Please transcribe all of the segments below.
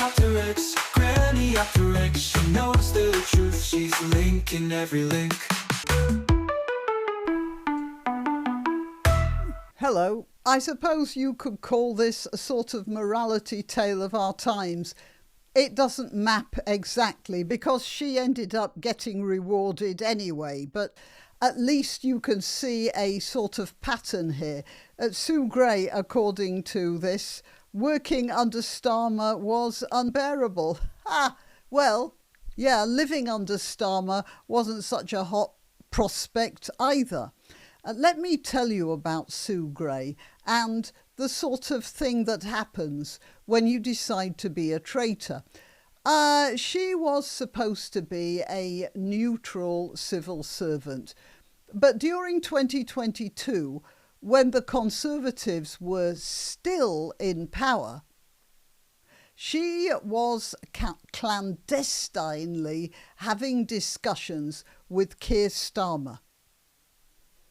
granniopteryx, granniopteryx. She knows the truth, she's linking every link. Hello. I suppose you could call this a sort of morality tale of our times. It doesn't map exactly because she ended up getting rewarded anyway, but at least you can see a sort of pattern here. Sue Gray, according to this, working under Starmer was unbearable. Well, yeah, living under Starmer wasn't such a hot prospect either. Let me tell you about Sue Gray and the sort of thing that happens when you decide to be a traitor. She was supposed to be a neutral civil servant, but during 2022, when the Conservatives were still in power, she was clandestinely having discussions with Keir Starmer.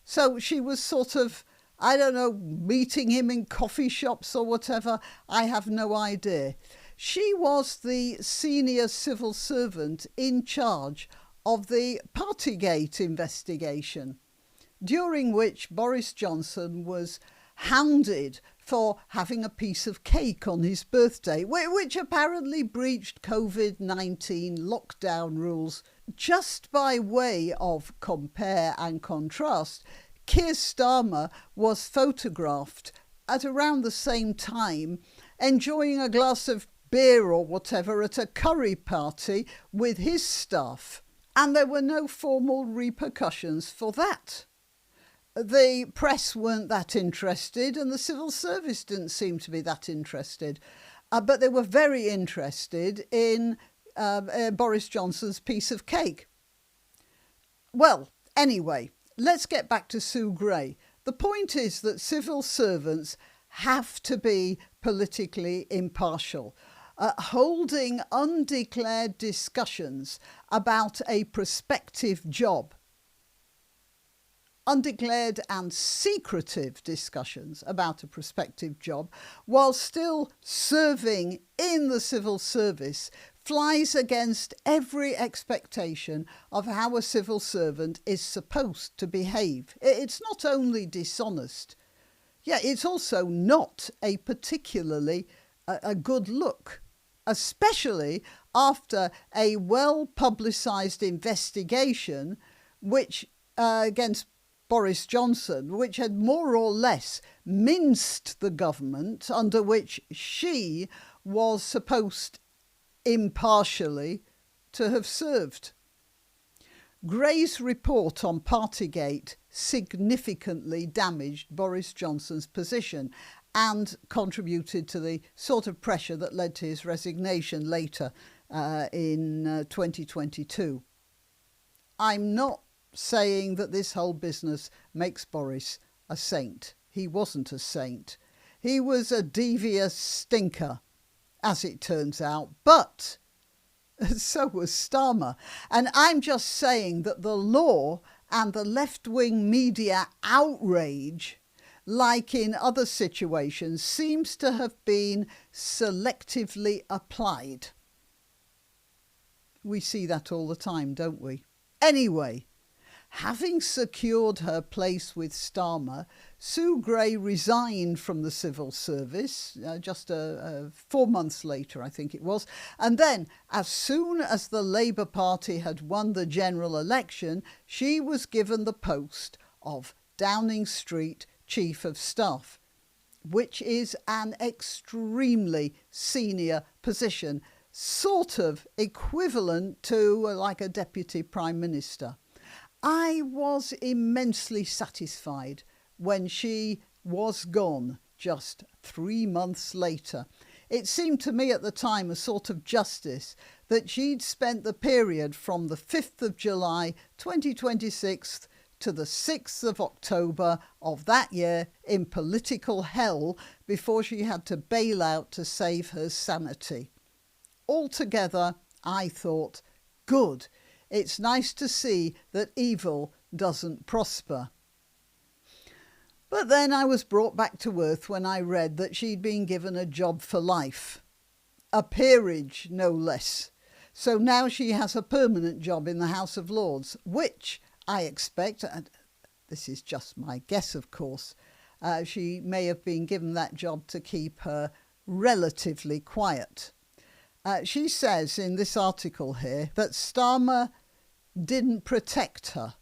So she was sort of, I don't know, meeting him in coffee shops or whatever. I have no idea. She was the senior civil servant in charge of the Partygate investigation, during which Boris Johnson was hounded for having a piece of cake on his birthday, which apparently breached COVID-19 lockdown rules. Just by way of compare and contrast, Keir Starmer was photographed at around the same time enjoying a glass of beer or whatever at a curry party with his staff, and there were no formal repercussions for that. The press weren't that interested and the civil service didn't seem to be that interested, but they were very interested in Boris Johnson's piece of cake. Well, anyway, let's get back to Sue Gray. The point is that civil servants have to be politically impartial, holding undeclared discussions about a prospective job. Undeclared and secretive discussions about a prospective job while still serving in the civil service flies against every expectation of how a civil servant is supposed to behave. It's not only dishonest, it's also not a particularly a good look, especially after a well-publicised investigation which against Boris Johnson, which had more or less minced the government under which she was supposed impartially to have served. Gray's report on Partygate significantly damaged Boris Johnson's position and contributed to the sort of pressure that led to his resignation later in 2022. I'm not saying that this whole business makes Boris a saint. He wasn't a saint. He was a devious stinker, as it turns out, but so was Starmer. And I'm just saying that the law and the left-wing media outrage, like in other situations, seems to have been selectively applied. We see that all the time, don't we? Anyway, having secured her place with Starmer, Sue Gray resigned from the civil service just 4 months later, I think it was. And then, as soon as the Labour Party had won the general election, she was given the post of Downing Street Chief of Staff, which is an extremely senior position, sort of equivalent to like a Deputy Prime Minister. I was immensely satisfied when she was gone just 3 months later. It seemed to me at the time a sort of justice that she'd spent the period from the 5th of July 2026 to the 6th of October of that year in political hell before she had to bail out to save her sanity. Altogether, I thought, good. It's nice to see that evil doesn't prosper. But then I was brought back to earth when I read that she'd been given a job for life. a peerage, no less. So now she has a permanent job in the House of Lords, which I expect, and this is just my guess of course, she may have been given that job to keep her relatively quiet. She says in this article here that Starmer didn't protect her.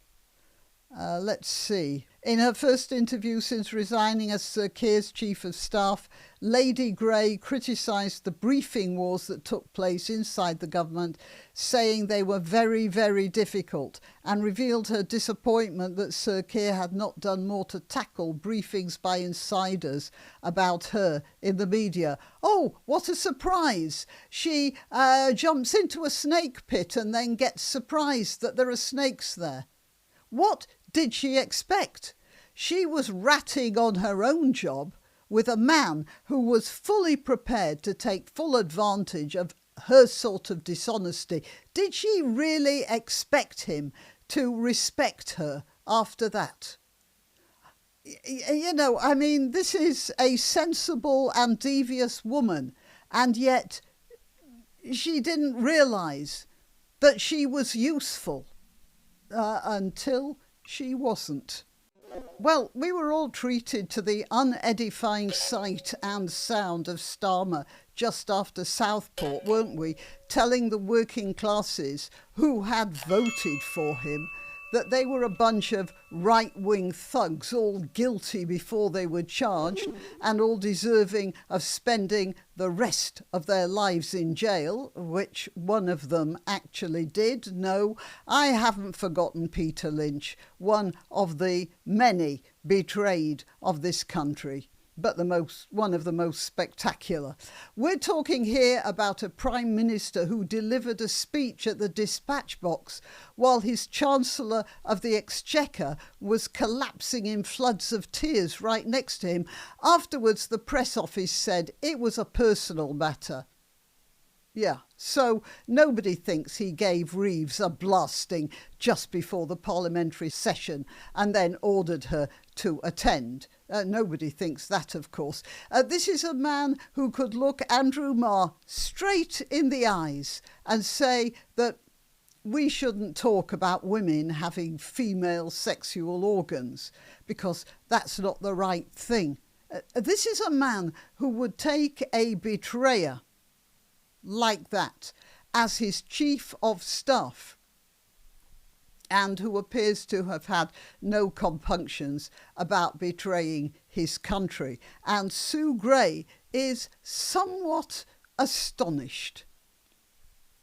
Let's see. In her first interview since resigning as Sir Keir's Chief of Staff, Lady Grey criticised the briefing wars that took place inside the government, saying they were very, very difficult, and revealed her disappointment that Sir Keir had not done more to tackle briefings by insiders about her in the media. Oh, what a surprise! She jumps into a snake pit and then gets surprised that there are snakes there. What did she expect? She was ratting on her own job with a man who was fully prepared to take full advantage of her sort of dishonesty. Did she really expect him to respect her after that? You know, I mean, this is a sensible and devious woman, and yet she didn't realise that she was useful until she wasn't. Well, we were all treated to the unedifying sight and sound of Starmer just after Southport, weren't we? Telling the working classes who had voted for him that they were a bunch of right-wing thugs, all guilty before they were charged and all deserving of spending the rest of their lives in jail, which one of them actually did. No, I haven't forgotten Peter Lynch, one of the many betrayed of this country, but one of the most spectacular. We're talking here about a Prime Minister who delivered a speech at the dispatch box while his Chancellor of the Exchequer was collapsing in floods of tears right next to him. Afterwards, the press office said it was a personal matter. Yeah, so nobody thinks he gave Reeves a blasting just before the parliamentary session and then ordered her to attend. Nobody thinks that, of course. This is a man who could look Andrew Marr straight in the eyes and say that we shouldn't talk about women having female sexual organs because that's not the right thing. This is a man who would take a betrayer like that as his chief of staff and who appears to have had no compunctions about betraying his country. And Sue Gray is somewhat astonished.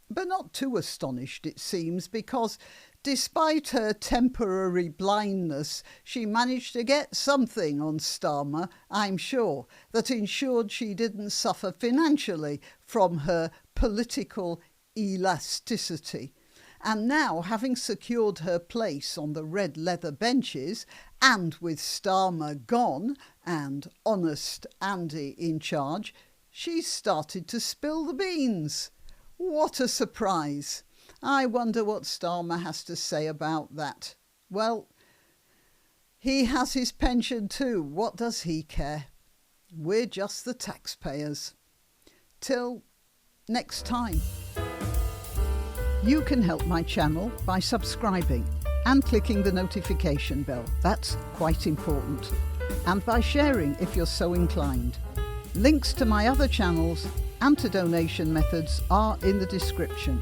But not too astonished, it seems, because despite her temporary blindness, she managed to get something on Starmer, I'm sure, that ensured she didn't suffer financially from her political elasticity. And now, having secured her place on the red leather benches, and with Starmer gone and honest Andy in charge, she's started to spill the beans. What a surprise! I wonder what Starmer has to say about that. Well, he has his pension too. What does he care? We're just the taxpayers. Till next time. You can help my channel by subscribing and clicking the notification bell. That's quite important. And by sharing if you're so inclined. Links to my other channels and to donation methods are in the description.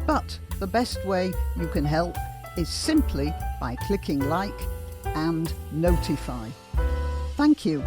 But the best way you can help is simply by clicking like and notify. Thank you.